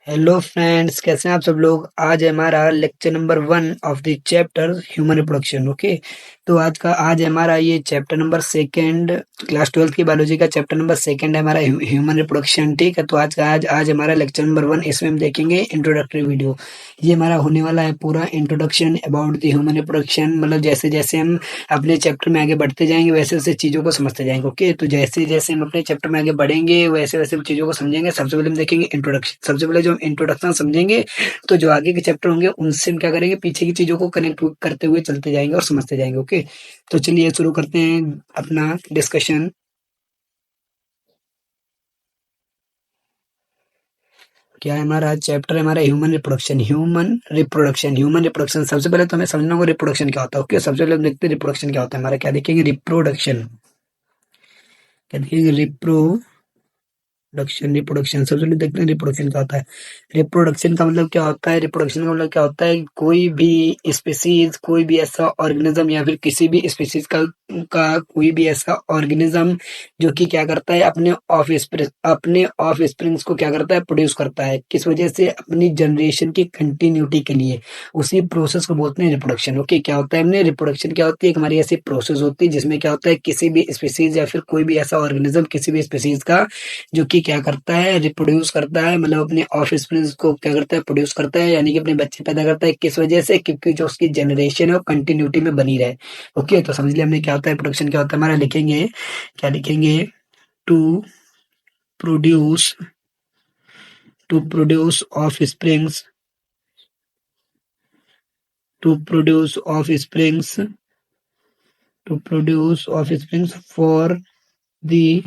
Hello friends, कैसे हैं आप सब लोग। आज है हमारा lecture number 1 of the chapter human reproduction. Okay, तो आज है हमारा ये चैप्टर नंबर सेकंड, क्लास 12 की बायोलॉजी का चैप्टर नंबर सेकंड है हमारा ह्यूमन रिप्रोडक्शन। ठीक है, तो आज हमारा लेक्चर नंबर 1, इसमें हम देखेंगे इंट्रोडक्टरी वीडियो। ये हमारा होने वाला है पूरा introduction about the human reproduction. मतलब जैसे जैसे हम अपने चैप्टर में आगे बढ़ते जाएंगे वैसे वैसे चीज़ों को समझते जाएंगे। ओके, तो जैसे जैसे हम अपने चैप्टर में आगे बढ़ेंगे वैसे वैसे चीज़ों को समझेंगे। सबसे पहले हम देखेंगे इंट्रोडक्शन। सबसे पहले जो हम इंट्रोडक्शन समझेंगे तो जो आगे के चैप्टर होंगे उनसे हम क्या करेंगे, पीछे की चीज़ों को कनेक्ट करते हुए चलते जाएंगे और समझते जाएंगे। ओके, तो चलिए शुरू करते हैं अपना डिस्कशन। क्या है हमारा चैप्टर, है हमारा ह्यूमन रिप्रोडक्शन। ह्यूमन रिप्रोडक्शन सबसे पहले तो हमें समझना होगा रिप्रोडक्शन क्या होता है। ओके, सबसे पहले हम देखते हैं रिप्रोडक्शन क्या होता है हमारा। क्या देखेंगे, रिप्रोडक्शन। क्या देखेंगे, रिप्रोडक्शन सबसे पहले देखते हैं रिप्रोडक्शन क्या होता है। रिप्रोडक्शन का मतलब क्या होता है, रिप्रोडक्शन का मतलब क्या होता है, कोई भी स्पीसीज, कोई भी ऐसा ऑर्गेनिज्म या फिर किसी भी स्पीसीज का कोई भी ऐसा ऑर्गेनिज्म जो कि क्या करता है, अपने ऑफ स्प्रिंग्स को क्या करता है, प्रोड्यूस करता है। किस वजह से, अपनी जनरेशन की कंटिन्यूटी के लिए। उसी प्रोसेस को बोलते हैं रिप्रोडक्शन। ओके, क्या होता है, हमने रिप्रोडक्शन क्या होती है, एक हमारी ऐसी प्रोसेस होती है जिसमें क्या होता है, किसी भी स्पीसीज या फिर कोई भी ऐसा ऑर्गेनिज्म किसी भी स्पीसीज का जो कि क्या करता है, रिप्रोड्यूस करता है। मतलब अपने ऑफस्प्रिंग को क्या करता है, प्रोड्यूस करता है, यानी कि अपने बच्चे पैदा करता है। किस वजह से, क्योंकि जो उसकी जनरेशन है वो कंटिन्यूटी में बनी रहे। ओके, तो समझ लिया हमने क्या होता है प्रोडक्शन, क्या होता है हमारा। लिखेंगे, क्या लिखेंगे, to produce to produce offsprings, to produce offsprings to produce offsprings the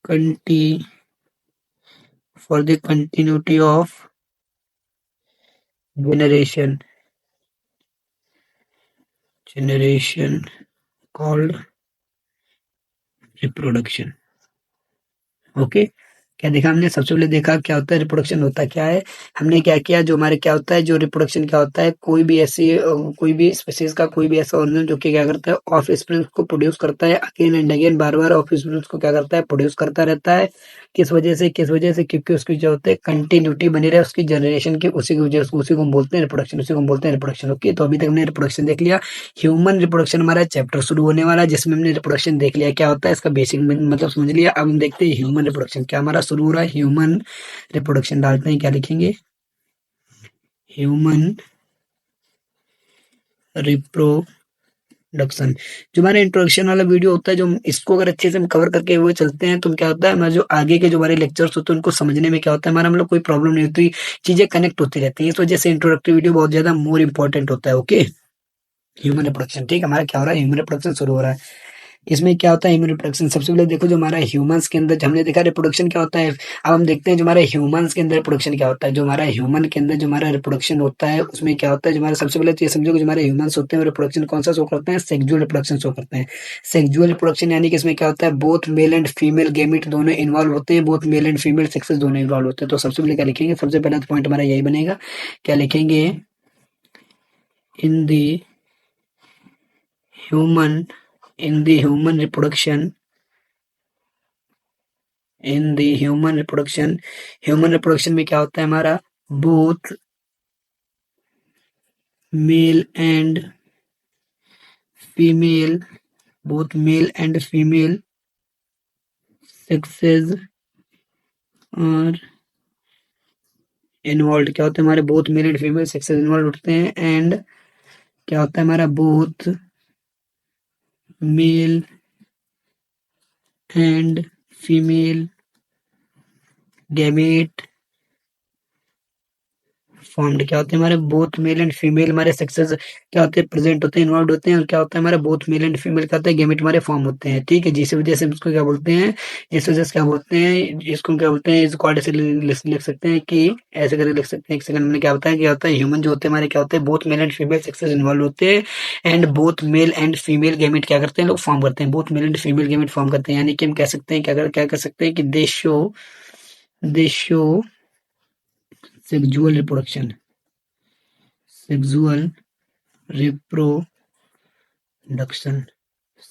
कंटी for the continuity of generation generation called reproduction. Okay, क्या देखा हमने, सबसे पहले देखा क्या होता है रिप्रोडक्शन, होता क्या है। हमने क्या किया, जो हमारे क्या होता है, जो रिप्रोडक्शन क्या होता है, कोई भी स्पीसीज का कोई भी ऐसा ऑर्गेनिज्म जो कि क्या करता है, ऑफ स्प्रिंग को प्रोड्यूस करता है again and again, bar bar of spring को क्या करता है, प्रोड्यूस करता रहता है। किस वजह से, क्योंकि उसकी जो होते है कंटिन्यूटी बनी रहे उसकी जनरेशन की, उसी की वजह से, उसी को हम बोलते हैं रिप्रोडक्शन, उसी को हम बोलते हैं रिप्रोडक्शन। ओके, तो अभी तक हमने रिप्रोडक्शन देख लिया। ह्यूमन रिप्रोडक्शन हमारा चैप्टर शुरू होने वाला है जिसमें हमने रिप्रोडक्शन देख लिया क्या होता है, इसका बेसिक मतलब समझ लिया। अब हम देखते हैं ह्यूमन रिप्रोडक्शन क्या हमारा शुरू हो रहा है। ह्यूमन रिप्रोडक्शन डालते हैं, क्या लिखेंगे, ह्यूमन रिप्रोडक्शन। जो हमारा इंट्रोडक्शन वाला वीडियो होता है, जो इसको अगर अच्छे से हम कवर करके हुए चलते हैं तो क्या होता है, हमारे जो आगे के जो हमारे लेक्चर्स होते हैं उनको समझने में क्या होता है, हमारा मतलब कोई प्रॉब्लम नहीं होती, चीजें कनेक्ट होती रहती हैं। इस वजह से इंट्रोडक्टरी वीडियो बहुत ज्यादा मोर इंपॉर्टेंट होता है। ओके, ह्यूमन रिप्रोडक्शन, ठीक है, हमारा क्या हो रहा है, ह्यूमन रिप्रोडक्शन शुरू हो रहा है। इसमें क्या होता है ह्यूमन रिप्रोडक्शन, सबसे पहले देखो जो हमारा ह्यूमंस के अंदर, हमने देखा रिप्रोडक्शन क्या होता है। अब हम देखते हैं जो हमारे ह्यूमंस के अंदर रिप्रोडक्शन क्या होता है। जो हमारा ह्यूमन के अंदर जो हमारा रिप्रोडक्शन होता है उसमें क्या होता है, जो हमारा, सबसे पहले तो ये समझो कि जो हमारे ह्यूमंस होते हैं वो रिप्रोडक्शन कौन सा शो करते हैं, सेक्सुअल रिप्रोडक्शन शो करते हैं। सेक्सुअल रिप्रोडक्शन यानी कि इसमें क्या होता है, both male and female gamete दोनों इन्वॉल्व होते हैं, both male and female sexes दोनों इन्वॉल्व होते हैं। तो सबसे पहले क्या लिखेंगे, सबसे पहला पॉइंट हमारा यही बनेगा, क्या लिखेंगे, in the human in the human reproduction human reproduction में क्या होता है हमारा, both male and female both male and female sexes और इन्वॉल्व। क्या होता है हमारे, both male and female sexes involve होते हैं। एंड क्या होता है हमारा, both male and female gamete formed. क्या होते हैं हमारे, बोथ मेल एंड फीमेल हमारे सक्सेस क्या होते हैं, प्रेजेंट होते हैं, इन्वॉल्व होते हैं। और क्या होता है हमारे, बोथ मेल एंड फीमेल क्या होता है, गैमेट हमारे फॉर्म होते हैं। ठीक है, जिस वजह से हम इसको क्या बोलते हैं, इस वजह से क्या बोलते हैं, इसको क्या बोलते हैं, इस कॉर्ड ऐसे लिख सकते हैं कि, ऐसे करके लिख सकते हैं। एक सेकंड में क्या होता है, क्या होता है, ह्यूमन जो होते हैं हमारे क्या होते हैं, both male and female success involve होते हैं। And both male and female gamete क्या करते हैं, लोग फॉर्म करते हैं, both male and female gamete form करते हैं। यानी कि हम कह सकते हैं, क्या कर सकते हैं कि दे show sexual reproduction sexual reproduction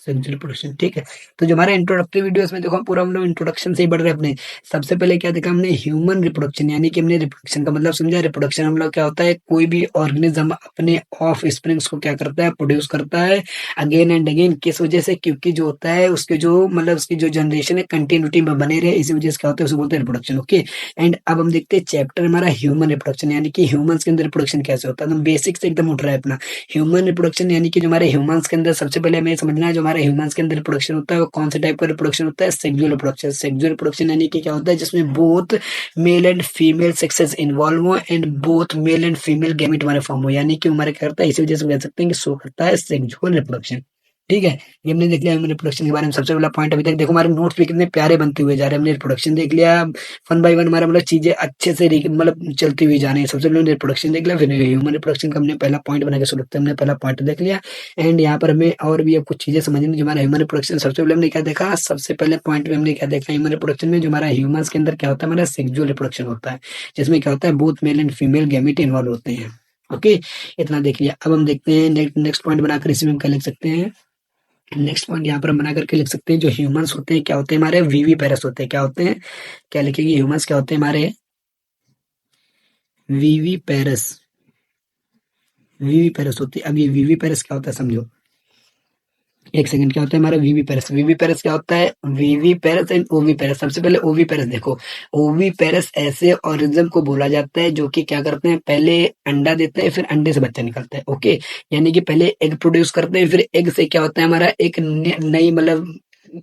sexual production, ठीक है। तो जो हमारा इंट्रोडक्टरी वीडियोस में देखो हम पूरा हम लोग इंट्रोडक्शन से ही बढ़ रहे हैं अपने। सबसे पहले क्या देखा हमने, ह्यूमन रिप्रोडक्शन, यानी कि हमने रिप्रोडक्शन का मतलब समझा। रिप्रोडक्शन हम लोग क्या होता है, कोई भी ऑर्गेनिज्म अपने ऑफ स्प्रिंग्स को क्या करता है, प्रोड्यूस करता है अगेन एंड अगेन। किस वजह से, क्योंकि जो होता है उसके जो मतलब उसकी जो जनरेशन है कंटिन्यूटी में बने रहे, इसी वजह से क्या होता है, उसे बोलते हैं रिप्रोडक्शन। ओके, एंड अब हम देखते हैं चैप्टर हमारा ह्यूमन रिप्रोडक्शन, यानी कि ह्यूमंस के अंदर रिप्रोडक्शन कैसे होता है। तो बेसिक से एकदम उठ रहा है अपना ह्यूमन रिप्रोडक्शन, यानी कि जो हमारे ह्यूमंस के अंदर सबसे पहले हमें समझना है, जो हमारे ह्यूमंस के अंदर रिप्रोडक्शन होता है वो कौन से टाइप का रिप्रोडक्शन होता है, सेक्सुअल रिप्रोडक्शन। सेक्सुअल रिप्रोडक्शन यानी कि क्या होता है, जिसमें both male and female sexes involve हो and both male and female gamete हमारे फॉर्म हो, यानी कि हमारे क्या करता है, इसी वजह से कह सकते हैं कि शो करता है सेक्सुअल रिप्रोडक्शन। ठीक है, ये हमने देख लिया ह्यूमन रिप्रोडक्शन के बारे में। सबसे पहला पॉइंट अभी तक देखो हमारे नोट्स भी कितने प्यारे बनते हुए जा रहे हैं। हमने रिप्रोडक्शन देख लिया, वन बाय वन हमारा मतलब चीजें अच्छे से मतलब चलती हुई जा रही है। सबसे पहले रिप्रोडक्शन देख लिया, फिर ह्यूमन रिप्रोडक्शन का हमने पहला पॉइंट बना के शुरू करते हैं, हमने पहला पॉइंट देख लिया। एंड यहाँ पर हमें और भी अब कुछ चीजें समझनी, जो हमारा ह्यूमन रिप्रोडक्शन सबसे पहले हमने क्या देखा, सबसे पहले पॉइंट में हमने क्या देखा ह्यूमन रिप्रोडक्शन में, जो हमारा ह्यूमंस के अंदर क्या होता है, हमारा सेक्सुअल रिप्रोडक्शन होता है, जिसमें क्या होता है both male and female gamete involve होते हैं। ओके, इतना देख लिया। अब हम देखते हैं नेक्स्ट पॉइंट बनाकर इसी में हम क्या लिख सकते हैं। नेक्स्ट पॉइंट यहाँ पर हम बना करके लिख सकते हैं, जो ह्यूमंस होते हैं क्या होते हैं, हमारे वीवी पैरस होते हैं। क्या होते हैं, क्या लिखेंगे, ह्यूमंस क्या होते हैं हमारे वीवी पैरस। वीवी पैरस होती है। अब ये वीवी पैरस क्या होता है समझो, एक सेकंड, क्या होता है हमारा वीवी पैरस। वीवी पैरस क्या होता है, वीवी पैरस एंड ओवी पैरस। सबसे पहले ओवी पैरस देखो, ओवी पैरस ऐसे ऑर्गेनिज्म को बोला जाता है जो कि क्या करते हैं, पहले अंडा देते हैं फिर अंडे से बच्चा निकलता है। ओके, यानी कि पहले एग प्रोड्यूस करते हैं, फिर एग से क्या होता है हमारा एक नई मतलब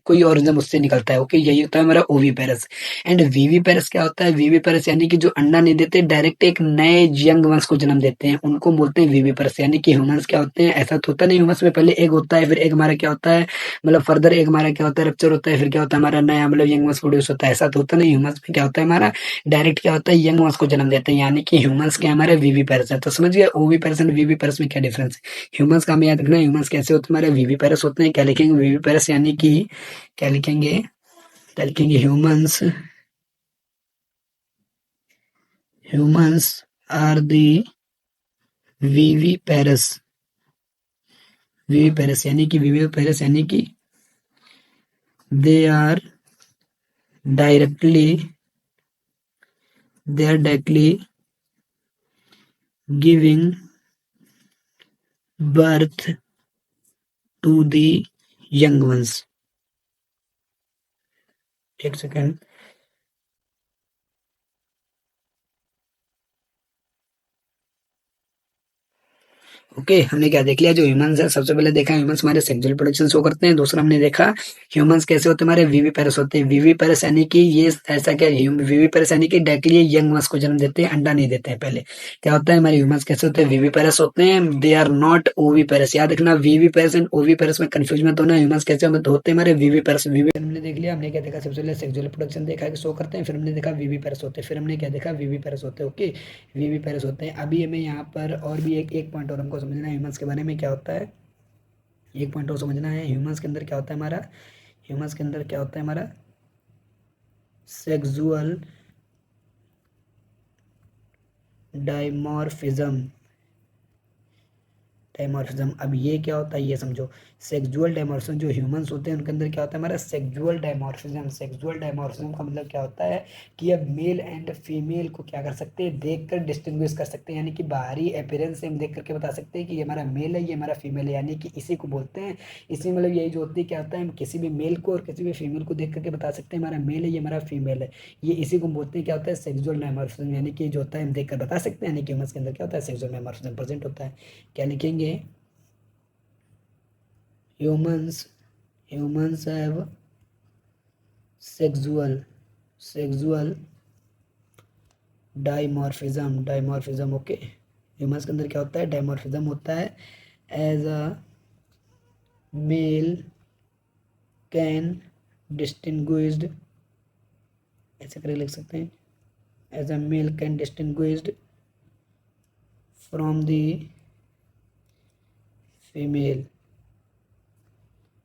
कोई ऑर्गेनिज्म उससे निकलता है। ओके, यही होता है हमारा ओवी पैरस। एंड वीवी पैरस क्या होता है, वीवी पैरस यानी कि जो अंडा नहीं देते, डायरेक्ट एक नए यंग वंश को जन्म देते हैं, उनको बोलते हैं वीवी पैरस। यानी कि ह्यूमंस क्या होते हैं, ऐसा तो होता नहीं, ह्यूमंस में पहले एग होता है, फिर एग हमारा क्या होता है, मतलब फर्दर एग हमारा क्या होता है, रप्चर होता है, फिर क्या होता है हमारा नया मतलब यंग वंश प्रोड्यूस होता है। ऐसा तो होता नहीं, ह्यूमंस में क्या होता है हमारा डायरेक्ट क्या होता है, यंग वंश को जन्म देते हैं, यानी कि ह्यूमंस क्या हमारे वीवी पैरस है। तो समझ गए ओवी पैरस एंड वीवी पैरस में क्या डिफरेंस है। ह्यूमंस का हमें याद रखना, ह्यूमंस कैसे होते हैं, हमारे वीवी पैरस होते हैं। क्या लिखेंगे, वीवी पैरस यानी कि क्या लिखेंगे, क्या लिखेंगे, humans, humans are the viviparous. Viviparous यानी कि वीवी पैरस यानी कि they are directly they are directly giving birth to the young ones। एक सेकेंड, ओके, हमने क्या देख लिया, जो ह्यूमंस है सबसे पहले देखा ह्यूमंस हमारे सेक्सुअल प्रोडक्शन शो करते हैं। दूसरा हमने देखा ह्यूमंस कैसे होते हैं, हमारे वीवी पैरस होते हैं। वीवी पैरस यानी कि ये ऐसा क्या, वीवी पैरस यानी कि डायरेक्टली यंग वंश को जन्म देते हैं, अंडा नहीं देते हैं पहले। क्या होता है हमारे ह्यूमंस कैसे होते हैं, वीवी पैरस होते हैं, दे आर नॉट ओवी पैरस। याद रखना वीवी पैरस एंड ओवी पैरस में कंफ्यूज मत होना। ह्यूमंस कैसे होते हैं हमारे वीवी पैरस। वीवी हमने देख लिया, हमने क्या देखा, सबसे पहले सेक्सुअल प्रोडक्शन देखा कि शो करते हैं, फिर हमने देखा वीवी पैरस होते हैं, फिर हमने क्या देखा, वीवी पैरस होते हैं। ओके, वीवी पैरस होते हैं। अभी हमें यहाँ पर और भी एक पॉइंट और हमको समझना है ह्यूमंस के बारे में। क्या होता है, एक पॉइंट और समझना है ह्यूमंस के अंदर क्या होता है हमारा, ह्यूमंस के अंदर क्या होता है हमारा सेक्सुअल डायमॉर्फिज्म। डायमॉर्फिज्म, अब ये क्या होता है ये समझो। सेक्सुअल डायमॉर्फिज्म जो ह्यूमंस होते हैं उनके अंदर क्या होता है हमारा सेक्सुअल डायमॉर्फिज्म। सेक्सुअल डायमॉर्फिज्म का मतलब क्या होता है कि अब मेल एंड फीमेल को क्या कर सकते हैं, देख कर डिस्टिंग्विश कर सकते हैं, यानी कि बाहरी अपीयरेंस से हम देख करके बता सकते हैं कि ये हमारा मेल है, ये हमारा फीमेल है, यानी कि इसी को बोलते हैं। इसी मतलब यही जो होती है, क्या होता है हम किसी भी मेल को और किसी भी फीमेल को देख करके बता सकते हैं हमारा मेल है, ये हमारा फीमेल है। ये इसी को बोलते हैं क्या होता है, सेक्सुअल डायमॉर्फिज्म, यानी कि जो होता है हम देख कर बता सकते हैं, यानी कि ह्यूमंस के अंदर क्या होता है सेक्सुअल डायमॉर्फिज्म प्रेजेंट होता है। क्या लिखेंगे, humans humans have sexual dimorphism. Okay, humans के अंदर क्या होता है, डाइमॉर्फिज्म होता है। As a male can distinguished, ऐसे करके लिख सकते हैं, as a male can distinguished from the female.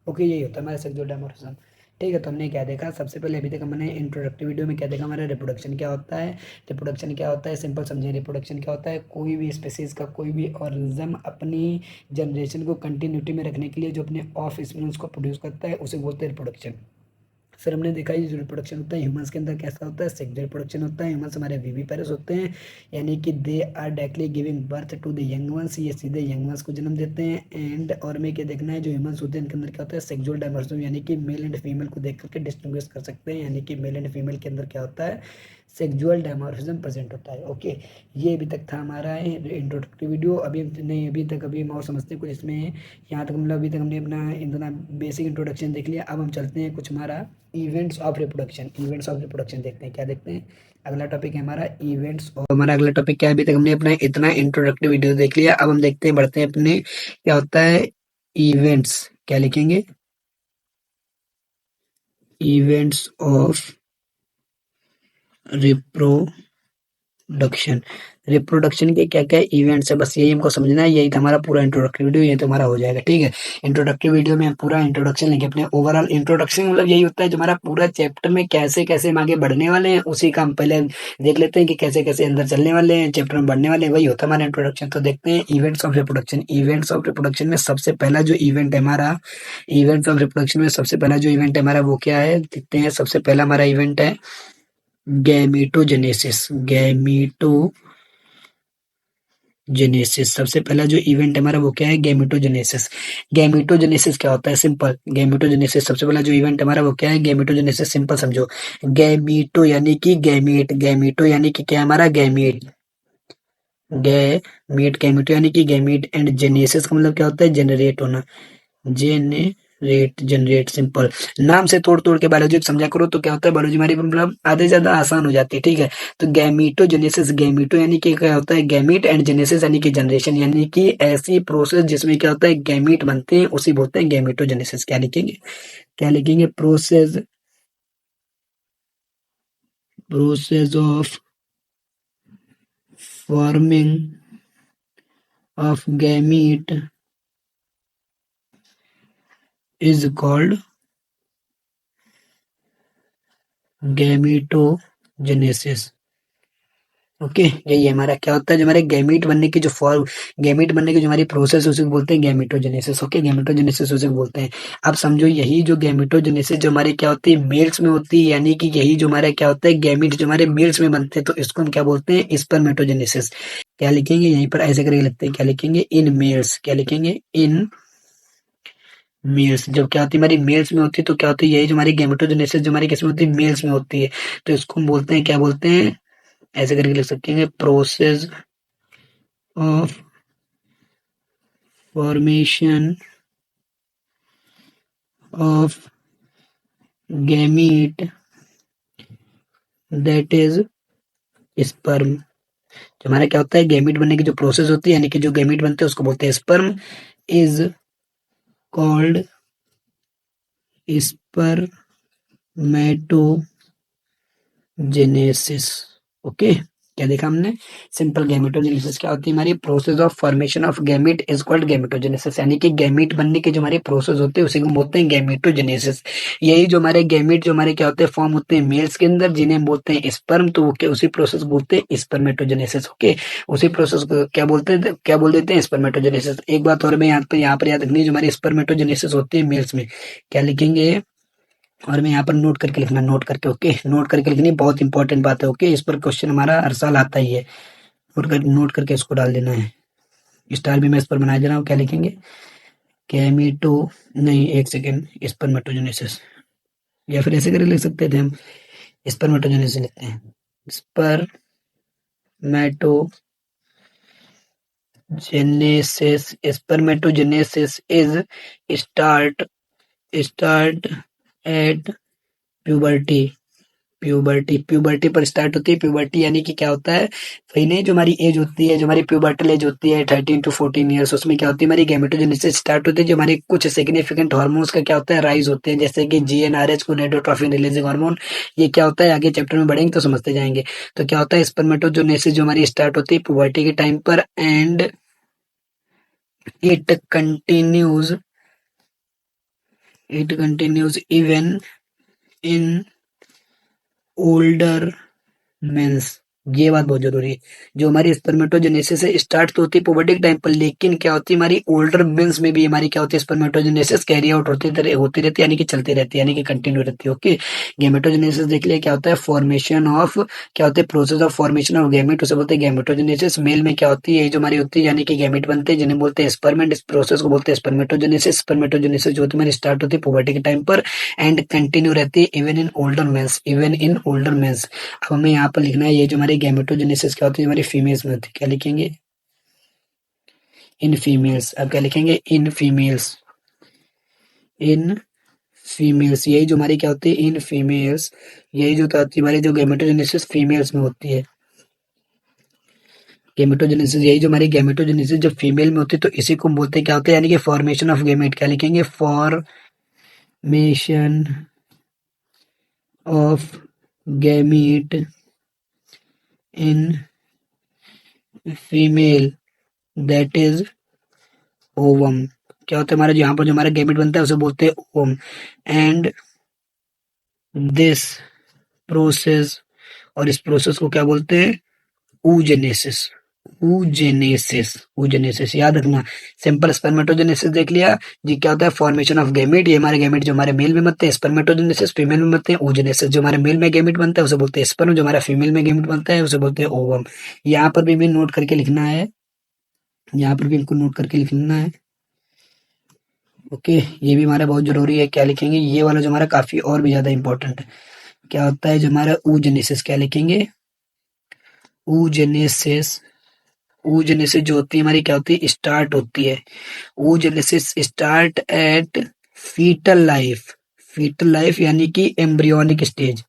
Okay, यही होता है हमारा सेक्सुअल डायमॉर्फिज्म। ठीक है, तो हमने क्या देखा, सबसे पहले अभी तक हमने इंट्रोडक्टिव वीडियो में क्या देखा, हमारा रिप्रोडक्शन क्या होता है। रिप्रोडक्शन क्या होता है, सिंपल समझे, रिप्रोडक्शन क्या होता है, कोई भी स्पेसीज का कोई भी ऑर्गेनिज्म अपनी जनरेशन को कंटिन्यूटी में रखने के लिए जो अपने ऑफ स्पीसीज को प्रोड्यूस करता है उसे बोलते हैं रिप्रोडक्शन। फिर हमने देखा ये जो रिप्रोडक्शन होता है ह्यूमंस के अंदर कैसा होता है, सेक्सुअल रिप्रोडक्शन होता है। ह्यूमंस हमारे विविपेरस होते हैं, यानी कि they are directly giving birth to the young ones, ये सीधे यंग वंस को जन्म देते हैं। एंड और में क्या देखना है, जो ह्यूमंस होते हैं इनके अंदर क्या होता है, सेक्सुअल डायवर्सिटी, यानी कि मेल एंड फीमेल को देख करके डिस्टिंग्विश कर सकते हैं, यानी कि मेल एंड फीमेल के अंदर क्या होता है, सेक्सुअल डायमॉर्फिज्म प्रेजेंट होता है। ओके, ये अभी तक था हमारा इंट्रोडक्टरी वीडियो। अभी नहीं, अभी तक अभी हम और समझते हैं कुछ इसमें। यहाँ तक मतलब अभी तक हमने अपना इतना बेसिक इंट्रोडक्शन देख लिया। अब हम चलते हैं कुछ हमारा events of reproduction. Events of reproduction देखते हैं, क्या देखते हैं, अगला टॉपिक है हमारा इवेंट्स। और हमारा अगला टॉपिक क्या है, अभी तक हमने अपना इतना इंट्रोडक्टिव वीडियो देख लिया। अब हम देखते हैं, बढ़ते हैं अपने, क्या होता है इवेंट्स, क्या लिखेंगे, इवेंट्स ऑफ रिप्रोडक्शन। रिप्रोडक्शन के क्या क्या इवेंट्स है, बस यही हमको समझना है। यही था हमारा पूरा इंट्रोडक्टिव वीडियो, ये तो हमारा हो जाएगा। ठीक है, इंट्रोडक्टिव वीडियो में हम पूरा इंट्रोडक्शन लेंगे अपने ओवरऑल। इंट्रोडक्शन मतलब यही होता है जो हमारा पूरा चैप्टर में कैसे कैसे हम आगे बढ़ने वाले हैं उसी का हम पहले देख लेते हैं कि कैसे कैसे अंदर चलने वाले हैं, चैप्टर में बढ़ने वाले हैं, वही होता है हमारा इंट्रोडक्शन। तो देखते हैं events of reproduction. Events of reproduction में सबसे पहला जो इवेंट है हमारा, इवेंट्स ऑफ रिप्रोडक्शन में सबसे पहला जो इवेंट है हमारा वो क्या है, देखते हैं। सबसे पहला हमारा इवेंट है गैमीटोजेनेसिस। गैमीटोजेनेसिस सबसे पहला जो इवेंट हमारा वो क्या है, गैमीटोजेनेसिस। गैमीटोजेनेसिस क्या होता है, सिंपल। गैमीटोजेनेसिस सबसे पहला जो इवेंट हमारा वो क्या है, गैमीटोजेनेसिस। सिंपल समझो, गैमीटो यानी कि गैमीट, गैमीटो यानी कि क्या हमारा गैमीट, गैमीट, गैमीटो यानी कि गैमीट। एंड जेनेसिस का मतलब क्या होता है, जनरेट होना, जेनरेट, जनरेट। सिंपल, नाम से तोड़ तोड़ के बायोलॉजी समझा करो तो क्या होता है, बायोलॉजी हमारी मतलब आधे से ज्यादा आसान हो जाती है। ठीक है, तो गैमीटोजेनेसिस, गैमीटो यानी कि क्या होता है गैमीट, एंड जेनेसिस यानी कि जनरेशन, यानी कि ऐसी प्रोसेस जिसमें क्या होता है गैमीट बनते हैं उसी बोलते हैं गैमीटोजेनेसिस। क्या लिखेंगे, क्या लिखेंगे, process, process of forming of gamete is called gametogenesis. Okay, यही है हमारा, क्या होता है जो हमारे गैमीट बनने की जो फॉर्म, गैमीट बनने की जो हमारी प्रोसेस है उसे बोलते हैं गैमीटोजेनेसिस। ओके, गैमीटोजेनेसिस उसे बोलते हैं। अब समझो, यही जो गैमीटोजेनेसिस जो हमारी क्या होती है, मेल्स में होती है, यानी कि यही जो हमारा क्या होता है गैमीट जो हमारे मेल्स में बनते हैं, तो इसको हम क्या बोलते हैं, स्पर्मेटोजेनेसिस। क्या लिखेंगे, यहीं पर ऐसे करके लिखते हैं, क्या लिखेंगे, इन मेल्स। क्या लिखेंगे, इन मेल्स। जब क्या होती है हमारी मेल्स में होती है तो क्या होती है, यही जो हमारी गैमेटोजेनेसिस जो हमारी किसमें होती है, मेल्स में होती है, तो इसको हम बोलते हैं, क्या बोलते हैं, ऐसे करके लिख सकते हैं, process of formation of gamete that is sperm. जो हमारा क्या होता है गैमीट बनने की जो प्रोसेस होती है, यानी कि जो गैमीट बनते हैं उसको बोलते हैं sperm, is called spermatogenesis. Okay, क्या देखा हमने, सिंपल गैमेटोजेनेसिस क्या होती है, हमारी process of formation of gamete is called gametogenesis, यानी कि गैमीट बनने की जो हमारी प्रोसेस होती है उसी को बोलते हैं गैमेटोजेनेसिस। यही जो हमारे गैमीट जो हमारे क्या होते हैं फॉर्म होते हैं मेल्स के अंदर, जिन्हें हम बोलते हैं स्पर्म, तो वो क्या उसी प्रोसेस को बोलते हैं स्पर्मेटोजेनेसिस। ओके, उसी प्रोसेस को क्या बोलते हैं, क्या बोल देते हैं, स्पर्मेटोजेनेसिस। एक बात और मैं यहाँ पर याद रखनी है, जो हमारी स्पर्मेटोजेनेसिस होती है मेल्स में, क्या लिखेंगे, और मैं यहाँ पर नोट करके लिखना, नोट करके। ओके, नोट करके लिखनी बहुत इंपॉर्टेंट बात है। ओके, इस पर क्वेश्चन हमारा हर साल आता ही है, नोट करके इसको डाल देना है। स्टार भी मैं इस पर बना दे रहा हूँ, क्या लिखेंगे, कैमिटो, नहीं एक सेकेंड, स्पर्मेटोजेनेसिस, या फिर ऐसे करके लिख सकते थे हम, स्पर्मेटोजेनेसिस लिखते हैं, spermatogenesis. Spermatogenesis is start start at puberty. Puberty पर स्टार्ट होती है। प्यूबर्टी यानी कि क्या होता है, वही नहीं, जो हमारी एज होती है, जो हमारी प्यूबर्टल एज होती है 13 to 14 ईयर्स, उसमें क्या होती है हमारी गैमेटोजेनेसिस स्टार्ट होती है। जो हमारे कुछ सिग्निफिकेंट हार्मोन्स का क्या होता है राइज होते हैं, जैसे कि जीएनआरएच को नेडोट्रोफिन रिलीजिंग हार्मोन। ये क्या होता है आगे चैप्टर में बढ़ेंगे तो समझते जाएंगे। तो क्या होता है स्पर्मेटोजेनेसिस जो हमारी स्टार्ट होती है प्यूबर्टी के टाइम पर, and it continues it continues even in older mens, ये बात बहुत जरूरी है। जो हमारी स्पर्मेटोजेनेसिस है स्टार्ट तो होती है पुबर्टी के टाइम पर, लेकिन क्या होती है हमारी ओल्डर मेंस में भी हमारी क्या होती है स्पर्मेटोजेनेसिस कैरी आउट होती रहती है, यानी कि चलती रहती है, यानी कि कंटिन्यू रहती है। ओके, गैमेटोजेनेसिस देख लिया क्या होता है, फॉर्मेशन ऑफ, क्या होता है process of formation of gamete, उसे बोलते हैं गैमेटोजेनेसिस। मेल में क्या होती है, ये जो हमारी होती है यानी कि गैमेट बनते हैं जिन्हें बोलते हैं स्पर्म, एंड इस प्रोसेस को बोलते हैं स्पर्मेटोजेनेसिस। स्पर्मेटोजेनेसिस जो होती है हमारी स्टार्ट होती है पुबर्टी के टाइम पर एंड कंटिन्यू रहती है even in older mens, even in older mens. अब हमें यहाँ पर लिखना है ये जो हमारी गैमेटोजेनेसिस क्या होती है हमारी फीमेल्स में होती है, क्या लिखेंगे इन फीमेल्स। अब क्या लिखेंगे इन फीमेल्स, इन फीमेल्स, यही जो हमारी क्या होती है इन फीमेल्स, यही जो क्या होती है हमारी जो गैमेटोजेनेसिस फीमेल्स में होती है। गैमेटोजेनेसिस, यही जो हमारी गैमेटोजेनेसिस जब फीमेल में होती है तो इसी को हम बोलते हैं क्या होता है, यानी कि फॉर्मेशन ऑफ गैमेट। क्या लिखेंगे formation of gamete in female, that is ovum. क्या होता है हमारा यहाँ पर जो हमारा गैमेट बनता है उसे बोलते हैं ओवम। एंड दिस प्रोसेस, और इस प्रोसेस को क्या बोलते हैं oogenesis। oogenesis, oogenesis याद रखना। सिंपल स्पर्मेटोजेनेसिस देख लिया जी, क्या होता है फॉर्मेशन ऑफ गैमेट, ये हमारे गैमेट जो हमारे मेल में बनते हैं स्पर्मेटोजेनेसिस, फीमेल में बनते हैं oogenesis। जो हमारे मेल में गैमेट बनता है उसे बोलते हैं स्पर्म, जो हमारा फीमेल में गैमेट बनता है उसे बोलते हैं ओवम। यहाँ पर भी हमें नोट करके लिखना है, यहाँ पर भी इनको नोट करके लिखना है। ओके, ये भी हमारा बहुत जरूरी है। क्या लिखेंगे ये वाला जो हमारा काफी और भी ज्यादा इंपॉर्टेंट है। क्या होता है जो हमारा oogenesis, क्या लिखेंगे oogenesis। oogenesis जो होती है हमारी क्या होती है स्टार्ट होती है, oogenesis start at fetal life, fetal life यानी कि एम्ब्रियोनिक स्टेज,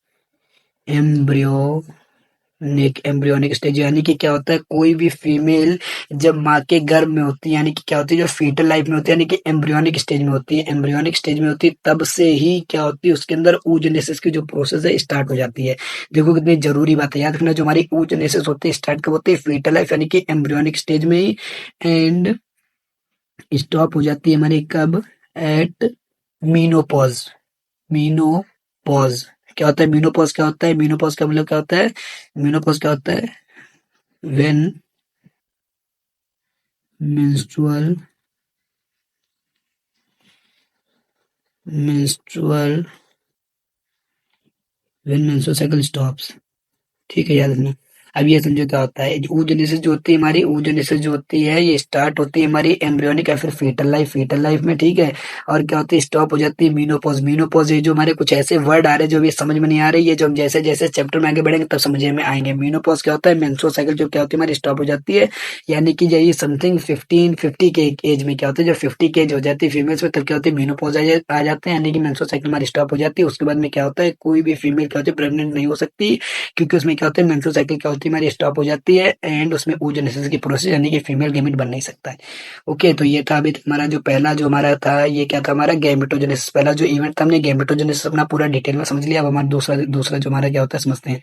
एम्ब्रियोनिक स्टेज यानी कि क्या होता है कोई भी फीमेल जब माँ के गर्भ में होती है, यानी कि क्या होती है जो फीटल लाइफ में होती है, यानी कि एम्ब्रियोनिक स्टेज में होती है, एम्ब्रियोनिक स्टेज में होती है, तब से ही क्या होती है उसके अंदर oogenesis की जो प्रोसेस है स्टार्ट हो जाती है। देखो कितनी जरूरी बात है, याद रखना। जो हमारी oogenesis होती है स्टार्ट कब होती है फीटल लाइफ यानी कि एम्ब्रियोनिक स्टेज में ही, एंड स्टॉप हो जाती है हमारी कब एट मीनोपॉज। मीनोपॉज क्या होता है, मीनोपॉज क्या होता है, मीनोपॉज का मतलब क्या होता है, मीनोपॉज क्या होता है when menstrual menstrual when menstrual cycle stops। ठीक है, याद रखना। अब ये समझो क्या होता है oogenesis जो होती है हमारी, oogenesis जो होती है ये स्टार्ट होती है हमारी एम्ब्रियोनिक या फिर फीटल लाइफ में, ठीक है। और क्या होती है स्टॉप हो जाती है मीनोपॉज। मीनोपॉज ये जो हमारे कुछ ऐसे वर्ड आ रहे हैं जो अभी समझ में नहीं आ रही है, जो हम जैसे जैसे चैप्टर में आगे बढ़ेंगे तब समझ में आएंगे। मीनोपॉज क्या होता है मेंस्ट्रुअल साइकिल जो क्या होती है हमारी स्टॉप हो जाती है, यानी कि यही समथिंग 15-50 के एज में क्या होता है, जब 50 के एज हो जाती है फीमेल्स में तब क्या होती है मीनोपॉज आ जाते हैं, यानी कि मेंस्ट्रुअल साइकिल हमारी स्टॉप हो जाती है। उसके बाद में क्या होता है कोई भी फीमेल क्या होती है प्रेग्नेंट नहीं हो सकती, क्योंकि उसमें क्या होता है मेंस्ट्रुअल साइकिल क्या होती है हमारी स्टॉप हो जाती है, एंड उसमें oogenesis की प्रोसेस यानी कि फीमेल गैमेट बन नहीं सकता है। ओके, तो ये था अभी हमारा जो पहला जो हमारा था ये क्या था हमारा गैमेटोजेनेसिस, पहला जो इवेंट था हमने गैमेटोजेनेसिस अपना पूरा डिटेल में समझ लिया। अब हमारा दूसरा दूसरा जो हमारा क्या होता है समझते हैं।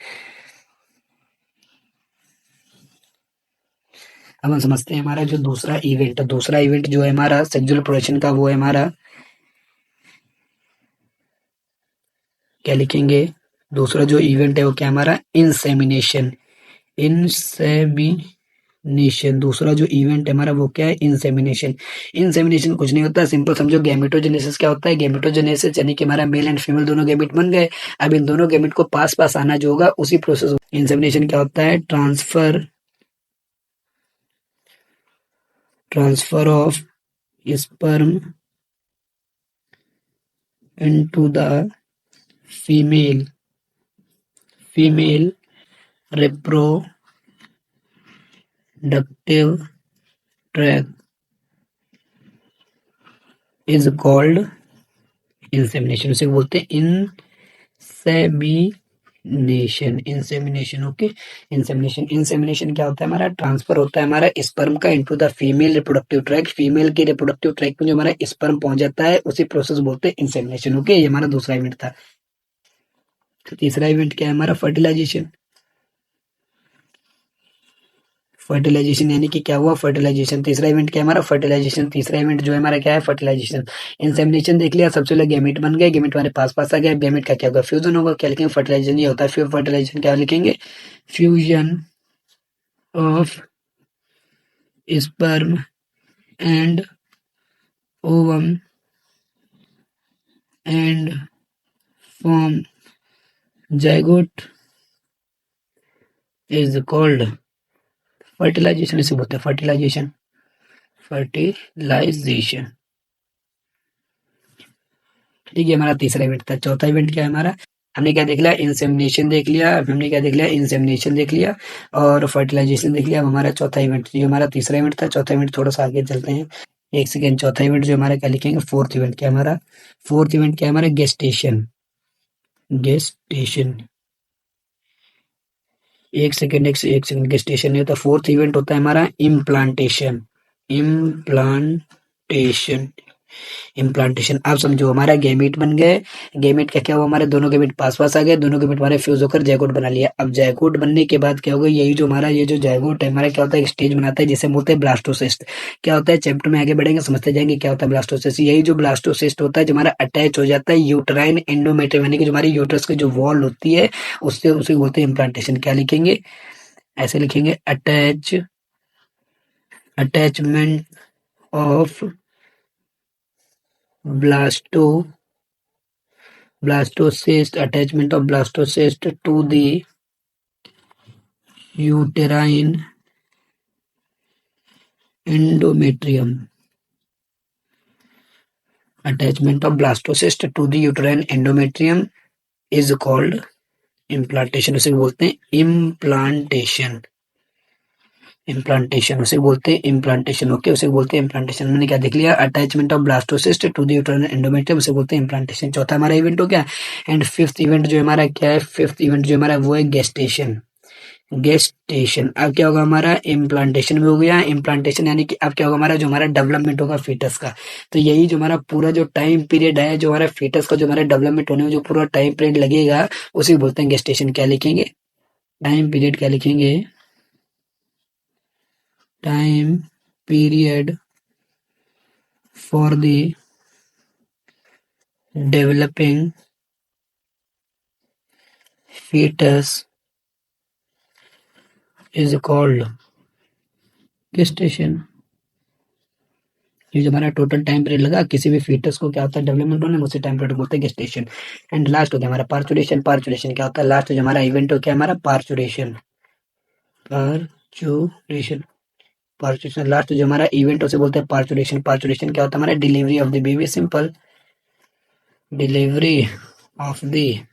अब हम समझते हैं हमारा जो दूसरा इवेंट जो है हमारा सेक्सुअल प्रोडक्शन का, वो है हमारा क्या लिखेंगे दूसरा जो इवेंट है वो क्या हमारा इंसेमिनेशन। इंसेमिनेशन दूसरा जो इवेंट है हमारा वो क्या है इंसेमिनेशन। इंसेमिनेशन कुछ नहीं होता, सिंपल समझो गैमेटोजेनेसिस क्या होता है, गैमेटोजेनेसिस यानी कि हमारा मेल एंड फीमेल दोनों गैमेट बन गए। अब इन दोनों गैमेट को पास पास आना जो होगा उसी प्रोसेस। इंसेमिनेशन क्या होता है transfer of sperm into the female female reproductive tract is called insemination, उसे बोलते हैं इंसेमिनेशन। ओके, इंसेमिनेशन क्या होता है हमारा ट्रांसफर होता है हमारा स्पर्म का into the female reproductive tract, female के रिप्रोडक्टिव ट्रैक में जो हमारा स्पर्म पहुंच जाता है उसी प्रोसेस बोलते हैं इंसेमिनेशन। ओके, ये हमारा दूसरा इवेंट था। तो तीसरा इवेंट क्या है हमारा फर्टिलाइजेशन। फर्टिलाइजेशन यानी कि क्या हुआ, फर्टिलाइजेशन। तीसरा इवेंट क्या है हमारा, फर्टिलाइजेशन। तीसरा इवेंट जो है हमारा क्या है, फर्टिलाइजेशन। इंसेमिनेशन देख लिया, सबसे पहले गैमेट बन गए, गैमेट हमारे पास पास आ गया, गैमेट का क्या होगा, फ्यूजन होगा। क्या लिखेंगे, फर्टिलाइजेशन ये होता है। फिर फर्टिलाइजेशन क्या लिखेंगे, fusion of sperm and ovum and form zygote is called fertilisation. इसे बोलते हैं फर्टिलाइजेशन, फर्टिलाइजेशन। ठीक है, हमारा तीसरा इवेंट था। चौथा इवेंट क्या है हमारा, हमने क्या देख लिया, इंसेमिनेशन देख लिया, हमने क्या देख लिया, इंसेमिनेशन देख लिया और फर्टिलाइजेशन देख लिया। अब हमारा चौथा इवेंट, जो हमारा तीसरा इवेंट था, चौथा इवेंट थोड़ा सा आगे चलते हैं, एक सेकेंड। चौथा इवेंट जो हमारा क्या लिखेंगे, फोर्थ इवेंट क्या है हमारा, फोर्थ इवेंट क्या है हमारा, गेस्टेशन। गेस्टेशन, एक सेकंड गेस्टेशन नहीं होता। फोर्थ इवेंट होता है हमारा इम्प्लांटेशन। Implantation, implantation. आप समझो, हमारा गैमेट बन गए, गैमेट का क्या हुआ, हमारे दोनों गैमेट पास पास आ गए, दोनों गैमेट हमारे फ्यूज होकर जायगोट बना लिया। अब जायगोट बनने के बाद क्या होगा, यही जो हमारा ये जो जायगोट है हमारा क्या होता है, एक स्टेज बनाता है जिसे बोलते हैं ब्लास्टोसिस्ट। क्या होता है, चैप्टर में आगे बढ़ेंगे समझते जाएंगे क्या होता है ब्लास्टोसिस्ट। यही जो ब्लास्टोसिस्ट होता है जो हमारा अटैच हो जाता है यूट्राइन एंडोमेट्रियम, यानी कि जो हमारी यूट्रस की जो वॉल होती है उससे, उसे बोलते हैं इम्प्लांटेशन। क्या लिखेंगे, ऐसे लिखेंगे, attachment of blastocyst, attachment of blastocyst to the uterine endometrium. Attachment of blastocyst to the uterine endometrium is called implantation. उसे बोलते हैं इम्प्लांटेशन। इम्प्लांटेशन उसे बोलते हैं इम्प्लांटेशन। ओके, उसे बोलते हैं इम्प्लांटेशन। मैंने क्या देख लिया, attachment of blastocyst to the uterine endometrium, उसे बोलते हैं इम्प्लांटेशन। चौथा हमारा इवेंट हो गया। एंड फिफ्थ इवेंट जो हमारा क्या है, फिफ्थ इवेंट जो हमारा वो है गेस्टेशन। गेस्टेशन, अब क्या होगा हमारा, इम्प्लांटेशन में हो गया। इम्प्लांटेशन यानी कि अब क्या होगा हमारा, जो हमारा डेवलपमेंट होगा फीटस का। तो यही जो हमारा पूरा जो टाइम पीरियड है, जो हमारा फीटस का जो हमारा डेवलपमेंट होने में जो पूरा टाइम पीरियड लगेगा उसे बोलते हैं गेस्टेशन। क्या लिखेंगे, टाइम पीरियड क्या लिखेंगे, time period for the developing fetus is called gestation। ये जो हमारा टोटल टाइम पीरियड लगा किसी भी फीटस को क्या होता है डेवलपमेंट होने में, उसी टाइम पीरियड बोलते हैं गेस्टेशन। एंड लास्ट हो गया हमारा पार्चुरेशन। पार्चुरेशन क्या होता है, लास्ट जो हमारा इवेंट हो क्या हमारा, पार्चुरेशन। पार्चुरेशन, पार्चुरेशन लास्ट जो हमारा इवेंट उसे बोलते हैं पार्चुरेशन। पार्चुरेशन क्या होता है हमारा, delivery of the baby, simple, delivery of the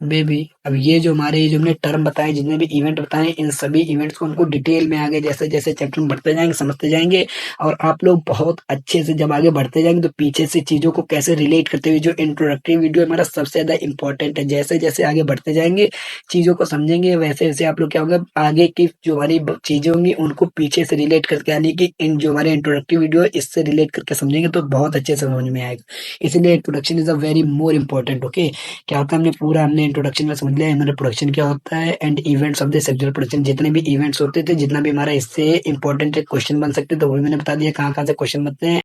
baby. अब ये जो हमारे ये जो हमने टर्म बताए, जितने भी इवेंट बताए, इन सभी इवेंट्स को हमको डिटेल में आगे जैसे जैसे चैप्टर में बढ़ते जाएंगे समझते जाएंगे। और आप लोग बहुत अच्छे से जब आगे बढ़ते जाएंगे तो पीछे से चीजों को कैसे रिलेट करते हुए, जो इंट्रोडक्टरी वीडियो हमारा सबसे ज्यादा इंपॉर्टेंट है। जैसे जैसे आगे बढ़ते जाएंगे चीजों को समझेंगे, वैसे वैसे आप लोग क्या होगा, आगे की जो हमारी चीजें होंगी उनको पीछे से रिलेट करके, यानी कि इन जो हमारे इंट्रोडक्टरी वीडियो है इससे रिलेट करके समझेंगे तो बहुत अच्छे से समझ में आएगा। इसलिए introduction is a very more important. Okay, क्या होता है, हमने इंट्रोडक्शन में समझ लिया हमारा प्रोडक्शन क्या होता है and events of the sexual production. जितने भी इवेंट्स होते थे, जितना भी हमारा इससे इंपॉर्टेंट क्वेश्चन बन सकते थे वो भी मैंने बता दिया, कहाँ कहाँ से क्वेश्चन बनते हैं।